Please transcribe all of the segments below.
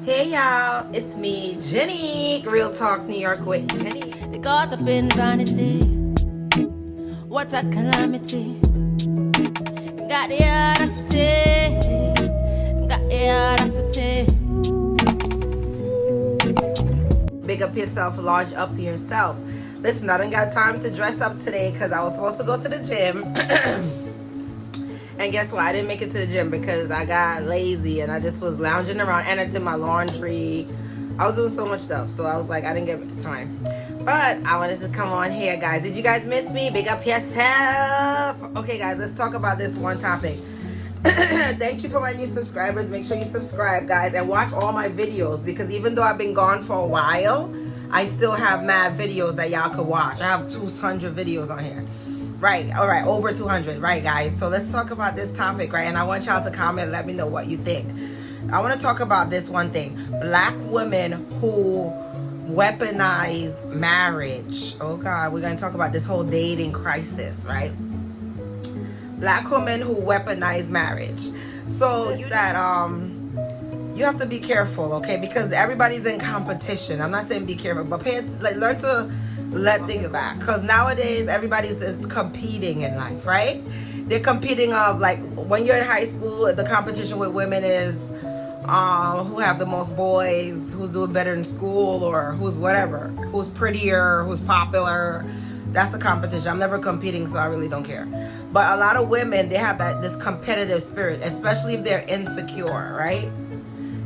Hey y'all, it's me, Jenny. Real Talk New York with Jenny. They caught up in vanity. What a calamity. Got the audacity. Got the audacity. Big up yourself, large up yourself. Listen, I done got time to dress up today because I was supposed to go to the gym. And guess what? I didn't make it to the gym because I got lazy and I just was lounging around and I did my laundry. I was doing so much stuff, so I was like, I didn't get time. But I wanted to come on here, guys. Did you guys miss me? Big up yourself. Okay, guys, let's talk about this one topic. Thank you for my new subscribers. Make sure you subscribe, guys, and watch all my videos because even though I've been gone for a while, I still have mad videos that y'all could watch. I have 200 videos on here. Right, all right, over 200, right, guys? So let's talk about this topic, right? And I want y'all to comment and let me know what you think. I want to talk about this one thing. Black women who weaponize marriage. Oh, God, we're going to talk about this whole dating crisis, right? Black women who weaponize marriage. So it's that you have to be careful, okay? Because everybody's in competition. I'm not saying be careful, but learn to let things back, because nowadays everybody's is competing in life, right? They're competing of, like, when you're in high school, the competition with women is who have the most boys, who's doing better in school, or who's whatever, who's prettier, who's popular. That's the competition. I'm never competing, so I really don't care. But a lot of women, they have this competitive spirit, especially if they're insecure, right?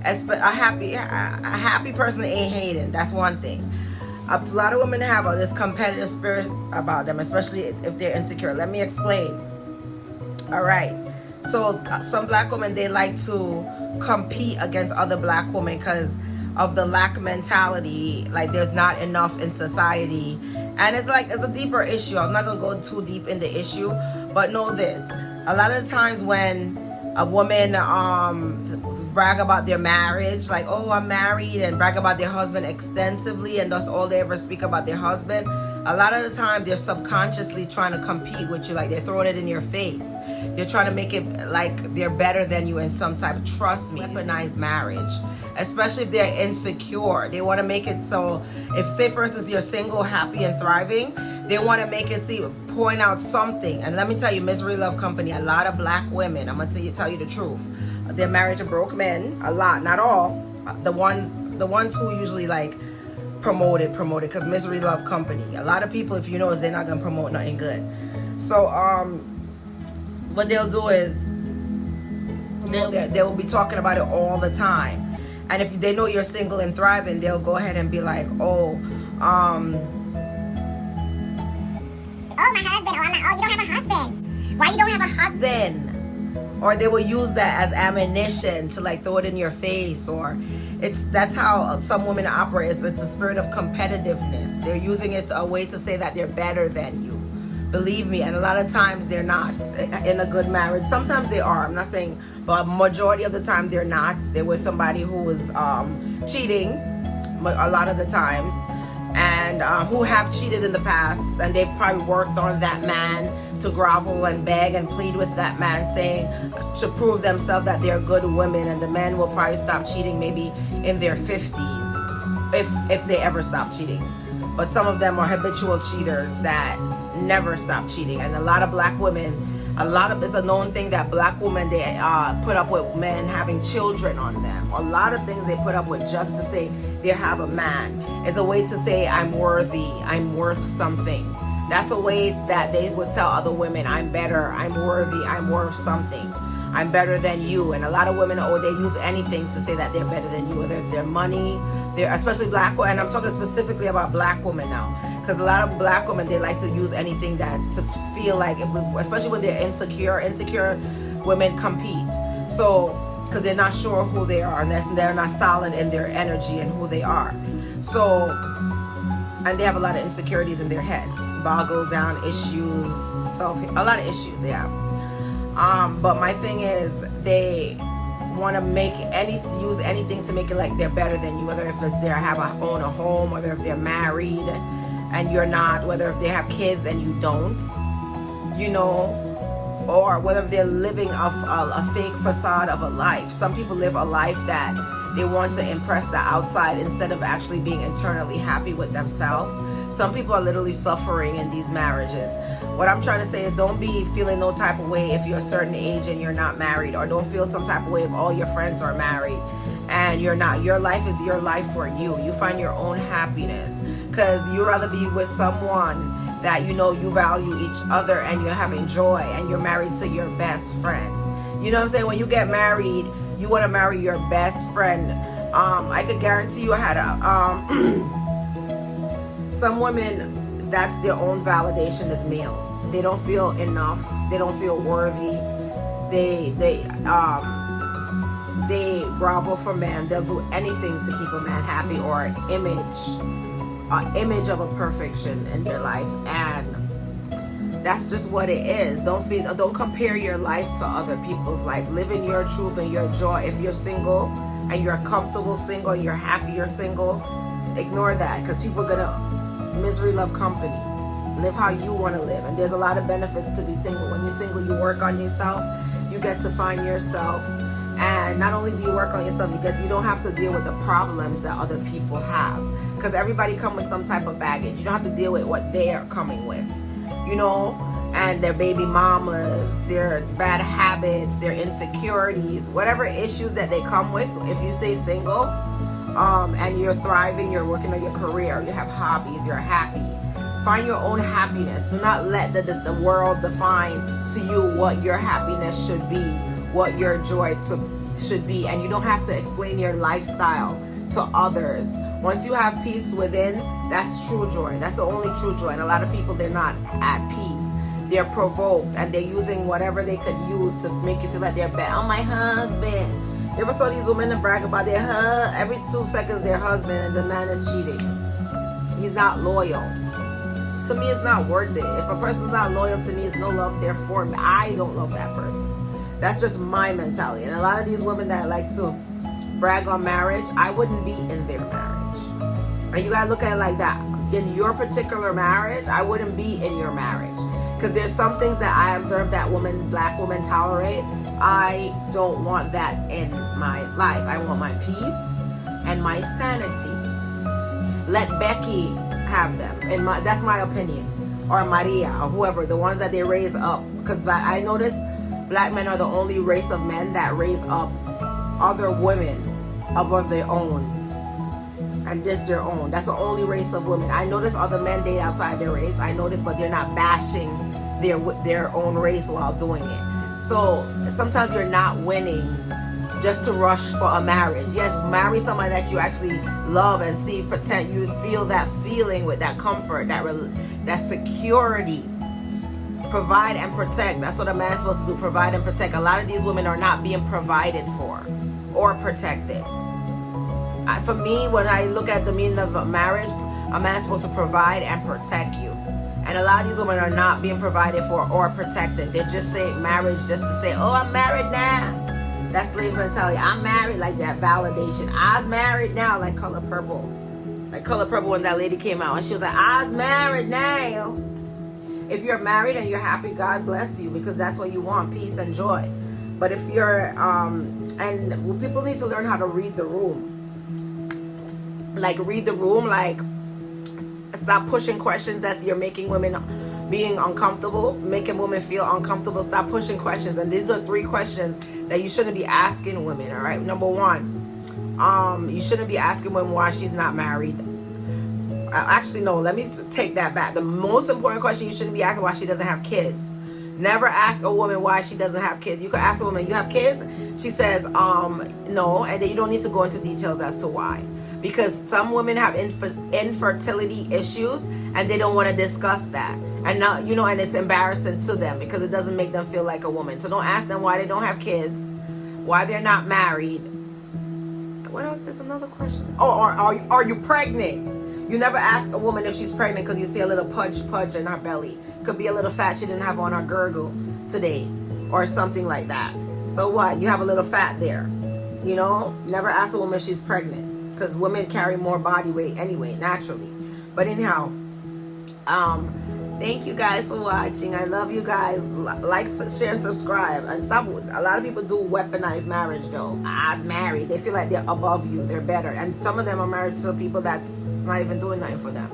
A happy person ain't hating. That's one thing. A lot of women have this competitive spirit about them, especially if they're insecure. Let me explain. All right. So some black women, they like to compete against other black women because of the lack mentality. Like, there's not enough in society. And it's a deeper issue. I'm not going to go too deep in the issue. But know this. A lot of the times when a woman brag about their marriage, like, oh, I'm married, and brag about their husband extensively, and that's all they ever speak about their husband. A lot of the time they're subconsciously trying to compete with you, like they're throwing it in your face. They're trying to make it like they're better than you in some type. Trust me, weaponize marriage, especially if they're insecure. They want to make it so, if, say for instance, you're single, happy and thriving, they want to make it point out something. And let me tell you, misery love company. A lot of black women, I'm gonna tell you the truth, they're married to broke men. A lot, not all. The ones who usually like promote it, because misery love company. A lot of people, if you notice, they're not gonna promote nothing good. So what they'll do is they will be talking about it all the time. And if they know you're single and thriving, they'll go ahead and be like, oh, my husband, or you don't have a husband. Why you don't have a husband? Or they will use that as ammunition to like throw it in your face. Or that's how some women operate. It's a spirit of competitiveness. They're using it a way to say that they're better than you. Believe me, and a lot of times they're not in a good marriage. Sometimes they are. I'm not saying, but majority of the time they're not. They're with somebody who is cheating a lot of the times, and who have cheated in the past, and they've probably worked on that man to grovel and beg and plead with that man, saying to prove themselves that they're good women, and the men will probably stop cheating maybe in their 50s, if they ever stop cheating. But some of them are habitual cheaters that never stop cheating. And a lot of black women, it's a known thing that black women, they put up with men having children on them. A lot of things they put up with just to say they have a man. It's a way to say, I'm worthy, I'm worth something. That's a way that they would tell other women, I'm better, I'm worthy, I'm worth something, I'm better than you. And a lot of women, they use anything to say that they're better than you, whether it's their money, especially black women. And I'm talking specifically about black women now, because a lot of black women, they like to use anything to feel like, especially when they're insecure women compete. So, because they're not sure who they are, and they're not solid in their energy and who they are. So, and they have a lot of insecurities in their head, boggle down issues, a lot of issues they have. But my thing is, they want to use anything to make it like they're better than you, whether if it's they own a home, whether if they're married and you're not, whether if they have kids and you don't, or whether they're living a fake facade of a life. Some people live a life that they want to impress the outside instead of actually being internally happy with themselves. Some people are literally suffering in these marriages. What I'm trying to say is, don't be feeling no type of way if you're a certain age and you're not married, or don't feel some type of way if all your friends are married and you're not. Your life is your life for you. You find your own happiness, because you'd rather be with someone that you know you value each other and you're having joy, and you're married to your best friend. You know what I'm saying? When you get married, you want to marry your best friend. I could guarantee you, I had some women, that's their own validation is male. They don't feel enough. They don't feel worthy. They grovel for men. They'll do anything to keep a man happy, or an image of a perfection in their life, and that's just what it is. Don't compare your life to other people's life. Live in your truth and your joy. If you're single and you're comfortable single and you're happy you're single, ignore that, because people are gonna misery love company. Live how you want to live, and there's a lot of benefits to be single. When you're single, you work on yourself. You get to find yourself, and not only do you work on yourself, you don't have to deal with the problems that other people have, because everybody come with some type of baggage. You don't have to deal with what they are coming with, you know, and their baby mamas, their bad habits, their insecurities, whatever issues that they come with. If you stay single, and you're thriving, you're working on your career, you have hobbies, you're happy. Find your own happiness. Do not let the world define to you what your happiness should be, what your joy should be. And you don't have to explain your lifestyle to others. Once you have peace within, that's true joy. That's the only true joy. And a lot of people, they're not at peace. They're provoked, and they're using whatever they could use to make you feel like they're bad. Oh, my husband. You ever saw these women that brag about their every 2 seconds their husband, and the man is cheating? He's not loyal. To me, it's not worth it. If a person's not loyal to me, it's no love there for me. I don't love that person. That's just my mentality. And a lot of these women that like to brag on marriage, I wouldn't be in their marriage. And you gotta look at it like that. In your particular marriage, I wouldn't be in your marriage. Because there's some things that I observe that black women tolerate. I don't want that in my life. I want my peace and my sanity. Let Becky have them. And that's my opinion. Or Maria, or whoever, the ones that they raise up. Because I notice black men are the only race of men that raise up other women above their own. And this their own. That's the only race of women. I notice other men date outside their race. I notice, but they're not bashing their own race while doing it. So sometimes you're not winning just to rush for a marriage. Yes, marry somebody that you actually love and see, protect. You feel that feeling with that comfort, that security. Provide and protect. That's what a man's supposed to do. Provide and protect. A lot of these women are not being provided for or protected. For me, when I look at the meaning of a marriage, a man's supposed to provide and protect you. And a lot of these women are not being provided for or protected. They're just saying marriage just to say, oh, I'm married now. That's slave mentality. I'm married, like that validation. I's married now, like Color Purple. Like Color Purple, when that lady came out and she was like, I's married now. If you're married and you're happy, God bless you, because that's what you want, peace and joy. But if you're, and people need to learn how to read the room. Like read the room, like stop pushing questions that you're making women being uncomfortable, making women feel uncomfortable. Stop pushing questions. And these are 3 questions that you shouldn't be asking women. All right. Number 1, you shouldn't be asking women why she's not married. Actually, no, let me take that back. The most important question you shouldn't be asking why she doesn't have kids. Never ask a woman why she doesn't have kids. You can ask a woman, you have kids? She says, no, and then you don't need to go into details as to why. Because some women have infertility issues and they don't want to discuss that. And now, you know, and it's embarrassing to them because it doesn't make them feel like a woman. So don't ask them why they don't have kids, why they're not married. What else? There's another question. Oh, are you pregnant? You never ask a woman if she's pregnant because you see a little pudge in her belly. Could be a little fat she didn't have on her gurgle today or something like that. So what? You have a little fat there. You know, never ask a woman if she's pregnant because women carry more body weight anyway, naturally. But anyhow, Thank you guys for watching. I love you guys. Like, share, and subscribe. And stop. A lot of people do weaponize marriage though. As married, they feel like they're above you. They're better. And some of them are married to people that's not even doing nothing for them.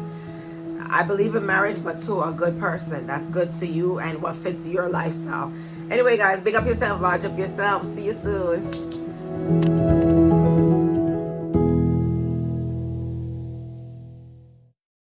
I believe in marriage, but to a good person. That's good to you and what fits your lifestyle. Anyway, guys, big up yourself. Lodge up yourself. See you soon.